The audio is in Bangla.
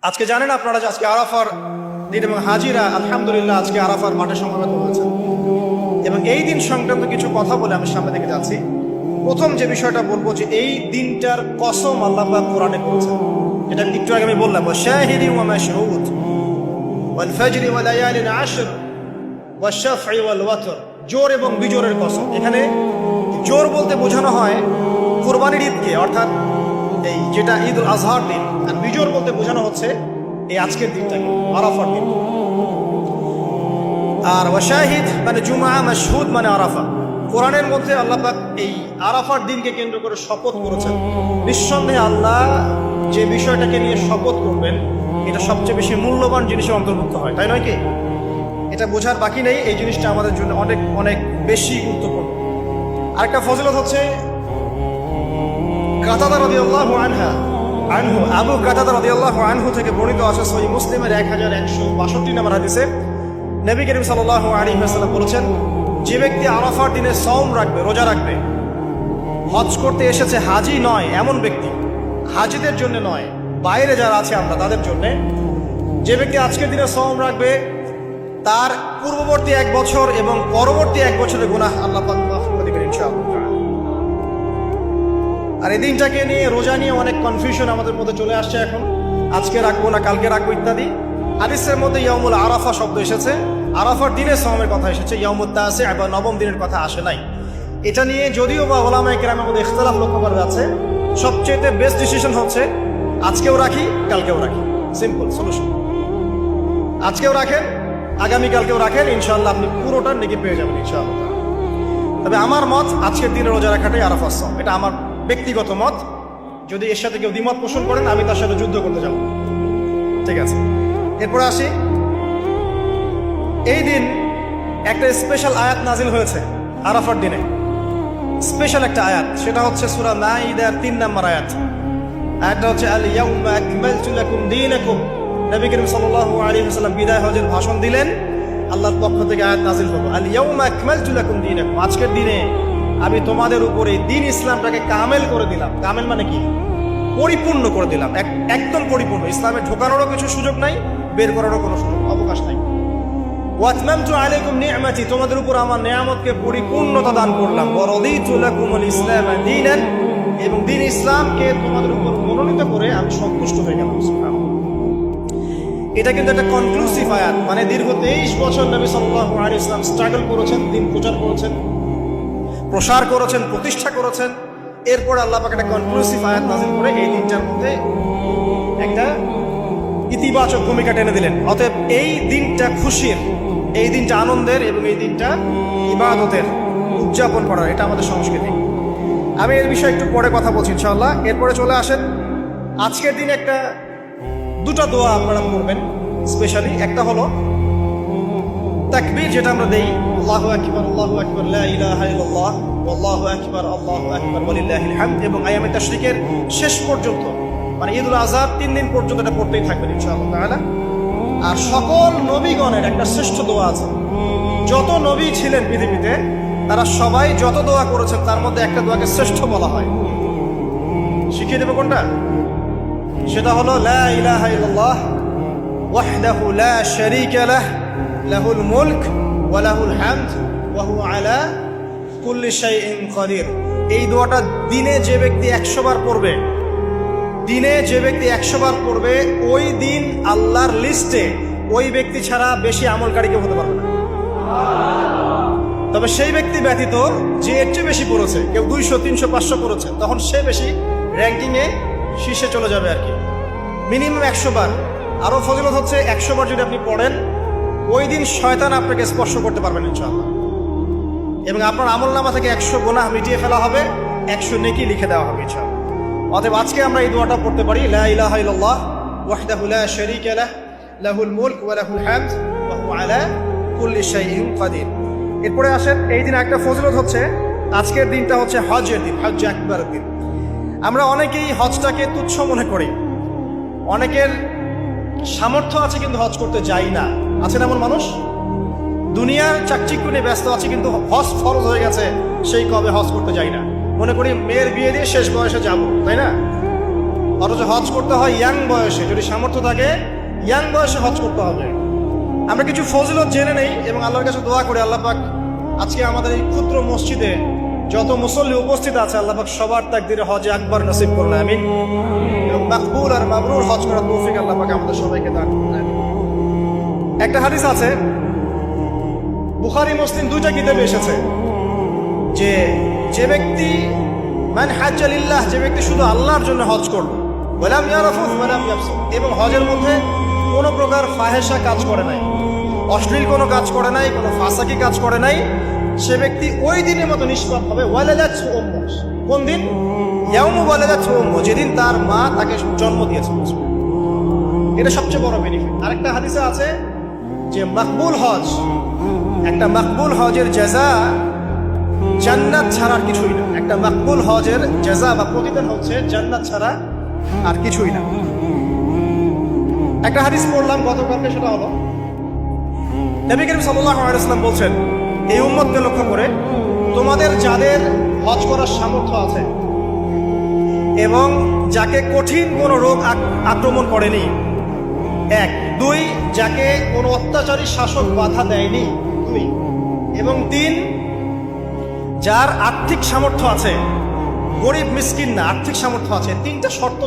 আজকে জানেন আপনারা যে আজকে আরাফার দিন এবং হাজিরা আলহামদুলিল্লাহ আজকে আরাফার মাঠে সমবেত হয়েছে এবং এই দিন সংক্রান্ত কিছু কথা বলে আমি সামনে দিকে যাচ্ছি। প্রথম যে বিষয়টা বলবো যে এই দিনটার কসম আল্লাহ পাক কোরআনে করেছেন, এটা একটু আগে আমি বললাম, শাহিদি ওয়া মাশহুদ ওয়াল ফাজরি ওয়া লায়ালিন আশর ওয়াশ শাফঈ ওয়াল ওয়াতর, জোর এবং বিজোরের কসম। এখানে জোর বলতে বোঝানো হয় কুরবানির ঈদকে, অর্থাৎ এই যেটা ঈদ উল আজহার দিন, আর বিজোর বলতে বোঝানো হচ্ছে এই আজকের দিনটাকে, আরাফার দিন। আর ওয়াশাহিদ মানে জুমআ, মাশহুদ মানে আরাফা। কোরআনের মধ্যে আল্লাহ পাক এই আরাফার দিনকে কেন্দ্র করে শপথ করেছেন। নিঃসন্দেহে আল্লাহ যে বিষয়টাকে নিয়ে শপথ করবেন এটা সবচেয়ে বেশি মূল্যবান জিনিসের অন্তর্ভুক্ত হয়, তাই নয় কি? এটা বোঝার বাকি নেই, এই জিনিসটা আমাদের জন্য অনেক অনেক বেশি গুরুত্বপূর্ণ। আরেকটা ফজিলত হচ্ছে কাতাদা রাদিয়াল্লাহু আনহু, আবু কাতাদা রাদিয়াল্লাহু আনহু থেকে বর্ণিত আছে সহিহ মুসলিমের 1162 নম্বর হাদিসে নবী করিম সাল্লাল্লাহু আলাইহি ওয়াসাল্লাম বলেছেন, যে ব্যক্তি আরাফার দিনে সওম রাখবে, রোজা রাখবে, হজ করতে এসেছে, হাজি নয় এমন ব্যক্তি, হাজিদের জন্য নয়, বাইরে যারা আছে আমরা তাদের জন্য, যে ব্যক্তি আজকের দিনে সওম রাখবে তার পূর্ববর্তী 1 বছর এবং পরবর্তী 1 বছরের গুনাহ আল্লাহ পাক মাফ করে দিবেন ইনশাআল্লাহ। আর এই দিনটাকে নিয়ে, রোজা নিয়ে অনেক কনফিউশন আমাদের মধ্যে চলে আসছে এখন, আজকে রাখবো না কালকে রাখবো ইত্যাদি। হাদিসের মধ্যে ইয়াউমুল আরাফা শব্দ এসেছে, আরাফার দিনে সওমের কথা এসেছে, ইয়াউমুত তাসি বা নবম দিনের কথা আসে নাই। এটা নিয়ে যদিও বা উলামায়ে কেরামের মধ্যে ইখতিলাফ লক্ষ্য করা যাচ্ছে, সবচেয়ে বেস্ট ডিসিশন হচ্ছে আজকেও রাখি কালকেও রাখি, সিম্পল সলিউশন। আজকেও রাখেন, আগামীকালকেও রাখেন, ইনশাআল্লাহ আপনি পুরোটা নেকি পেয়ে যাবেন ইনশাআল্লাহ। তবে আমার মত আজকের দিনে রোজা রাখাটাই আরাফার সওম, এটা আমার ব্যক্তিগত মত। যদি এর সাথে কেউ দ্বিমত পোষণ করেন আমি তার সাথে যুদ্ধ করতে যাব, ঠিক আছে? এরপরে আসি, এই দিন একটা স্পেশাল আয়াত নাজিল হয়েছে আরাফার দিনে, স্পেশাল একটা আয়াত, সেটা হচ্ছে সূরা মাইদার 3 নম্বর আয়াত। আয়াতটা হচ্ছে আল ইয়াউমা আকমালতু লাকুম দীনাকুম। নবী করিম সাল্লাল্লাহু আলাইহি ওয়াসাল্লাম বিদায় হজের ভাষণ দিলেন, আল্লাহর পক্ষ থেকে আয়াত নাজিল হলো, আল ইয়াউমা আকমালতু লাকুম দীনাকুম, আজকের দিনে আমি তোমাদের উপরে দিন ইসলামটাকে কামেল করে দিলাম। কামেল মানে কি? পরিপূর্ণ করে দিলাম, একদম পরিপূর্ণ। ইসলামে ঢোকানোরও কিছু সুযোগ নাই, বের করারও কোনো সুযোগ অবকাশ নাই। ওয়াতমামতু আলাইকুম নি'মাতি, তোমাদের উপর আমার নিয়ামতকে পরিপূর্ণতা দান করলাম। ওয়া রাদিতু লাকুমুল ইসলাম দীনান, এবং দিন ইসলামকে তোমাদের উপর মনোনীত করে আমি সন্তুষ্ট হয়ে গেলাম। সুবহানাল্লাহ। এটা কিন্তু একটা কনক্লুসিভ আয়াত, মানে দীর্ঘ 23 বছর নবী সাল্লাল্লাহু আলাইহি ওয়াসাল্লাম স্ট্রাগল করেছেন, দিন প্রচার করেছেন, প্রসার করেছেন, প্রতিষ্ঠা করেছেন। এরপর আল্লাহ পাক একটা কনক্লুসিভ আয়াত নাযিল করে এই দিনটার মধ্যে একটা ইতিবাচক ভূমিকা টেনে দিলেন। অতএব এই দিনটা খুশির, এই দিনটা আনন্দের এবং এই দিনটা ইবাদতের, উদযাপন করার, এটা আমাদের সংস্কৃতি। আমি এর বিষয়ে একটু পরে কথা বলছি ইনশাআল্লাহ। এরপরে চলে আসেন, আজকের দিনে একটা দুটো দোয়া আপনারা করবেন স্পেশালি। একটা হলো তাকবীর, যেটা আমরা দেই, আল্লাহু আকবার আল্লাহু আকবার লা ইলাহা ইল্লাল্লাহ আল্লাহু আকবার আল্লাহু আকবার ওয়ালিল্লাহিল হামদ, এবং আইয়ামে তাশরিকের শেষ পর্যন্ত, মানে ঈদুল আজহার 3 দিন পর্যন্ত এটা পড়তেই থাকবেন ইনশাআল্লাহ তাআলা। আর সকল নবীগণের একটা শ্রেষ্ঠ দোয়া আছে, যত নবী ছিলেন পৃথিবীতে তারা সবাই যত দোয়া করেছেন তার মধ্যে একটা দোয়াকে শ্রেষ্ঠ বলা হয়। শিখিয়ে দেবো কোনটা? সেটা হলো লা ইলাহা ইল্লাল্লাহ ওয়াহদাহু লা শারীকা লাহ লাহুল মুলক ওয়া লাহুল হামদ ওয়া হুয়া আলা কুল্লি শাইইন কাদির। এই দোয়াটা দিনে যে ব্যক্তি 100 বার পড়বে, দিনে যে ব্যক্তি 100 বার পড়বে, ওই দিন আল্লাহর লিস্টে ওই ব্যক্তি ছাড়া বেশি আমলকারী কেউ হতে পারবে না। তবে সেই ব্যক্তি ব্যতীত যে এর চেয়ে বেশি পড়েছে, কেউ 200 300 500 পড়েছে, তখন সে বেশি র্যাঙ্কিংয়ে শীর্ষে চলে যাবে আর কি। মিনিমাম 100 বার। আরও ফজিলত হচ্ছে 100 বার যদি আপনি পড়েন, ওই দিন শয়তান আপনাকে স্পর্শ করতে পারবেন ইনশাআল্লাহ, এবং আপনার আমলনামা থেকে 100 গুনাহ মিটিয়ে ফেলা হবে, 100 নেকি লিখে দেওয়া হবে ইনশাআল্লাহ। অতএব আজকে আমরা এই দোয়াটা পড়তে পারি, লা ইলাহা ইল্লাল্লাহ ওয়াহদাহু লা শারীকা লাহ লাহুল মুলক ওয়া লাহুল হামদ ওয়া হুয়া আলা কুল্লি শাইইন কাদির। এরপরে আসেন, এই দিন একটা ফজিলত হচ্ছে, আজকের দিনটা হচ্ছে হজের দিন, হজ আকবরের দিন। আমরা অনেকেই হজটাকে তুচ্ছ মনে করি, অনেকের সামর্থ্য আছে কিন্তু হজ করতে যাই না। আছেন এমন মানুষ? দুনিয়ার চাকচিক্য নিয়ে ব্যস্ত আছে, কিন্তু হজ ফরজ হয়ে গেছে সেই কবে হজ করতে যাই না। মনে করি মেয়ের বিয়ে দিয়ে শেষ বয়সে যাব, তাই না? অথচ হজ করতে হয় ইয়াং বয়সে। যদি সামর্থ্য থাকে ইয়াং বয়সে হজ করতে হবে। আমরা কিছু ফজিলত জেনে নেই এবং আল্লাহর কাছে দোয়া করি, আল্লাহ পাক আজকে আমাদের এই ক্ষুদ্র মসজিদে যত মুসল্লি উপস্থিত আছে আল্লাহ পাক সবার তাকদিরে হজে আকবার নসিব করুন, আমিন। এবং মাকবুল আর মাবরুর হজ করার তৌফিক আল্লাহ পাক আমাদের সবাইকে দান করুন। একটা হাদিস আছে, বুখারী মুসলিম দুইটা কিতাবে এসেছে, যে যে ব্যক্তি মান হাজ্জা লিল্লাহ, যে ব্যক্তি শুধু আল্লাহর জন্য হজ করলো, ওয়ালাম ইয়ারাফুস ওয়ালাম ইয়াফসুক, এবং হজের মধ্যে কোনো প্রকার ফাহেসা কাজ করে নাই, অশ্লীল কোনো কাজ করে নাই, কোনো ফাসাকি কাজ করে নাই, সে ব্যক্তি ওই দিনের মতো নিষ্পাপ হবে। ওয়ালাদাতহু উম্মুহু, কোন দিন? ইয়াউমু ওয়ালাদাতহু উম্মুহু, যেদিন তার মা তাকে জন্ম দিয়েছে। এটা সবচেয়ে বড় বেনিফিট। আরেকটা হাদিসে আছে যে মাকবুল হজ, একটা মাকবুল হজের জাযা জান্নাত ছাড়া আর কিছুই না। একটা মাকবুল হজের জাযা বা প্রতিদান হচ্ছে জান্নাত ছাড়া আর কিছুই না। একটা হাদিস পড়লাম গতকালকে, সেটা হলো নবী করিম সাল্লাল্লাহু আলাইহি ওয়াসাল্লাম বলছেন এই উম্মতকে লক্ষ্য করে, তোমাদের যাদের হজ করার সামর্থ্য আছে এবং যাকে কঠিন কোনো রোগ আক্রমণ করেনি, 1, 2, যাকে কোনো অত্যাচারী শাসক বাধা দেয়নি, 2, এবং 3, যার আর্থিক সামর্থ্য আছে, গরিব মিসকিন না, আর্থিক সামর্থ্য আছে, 3টা শর্ত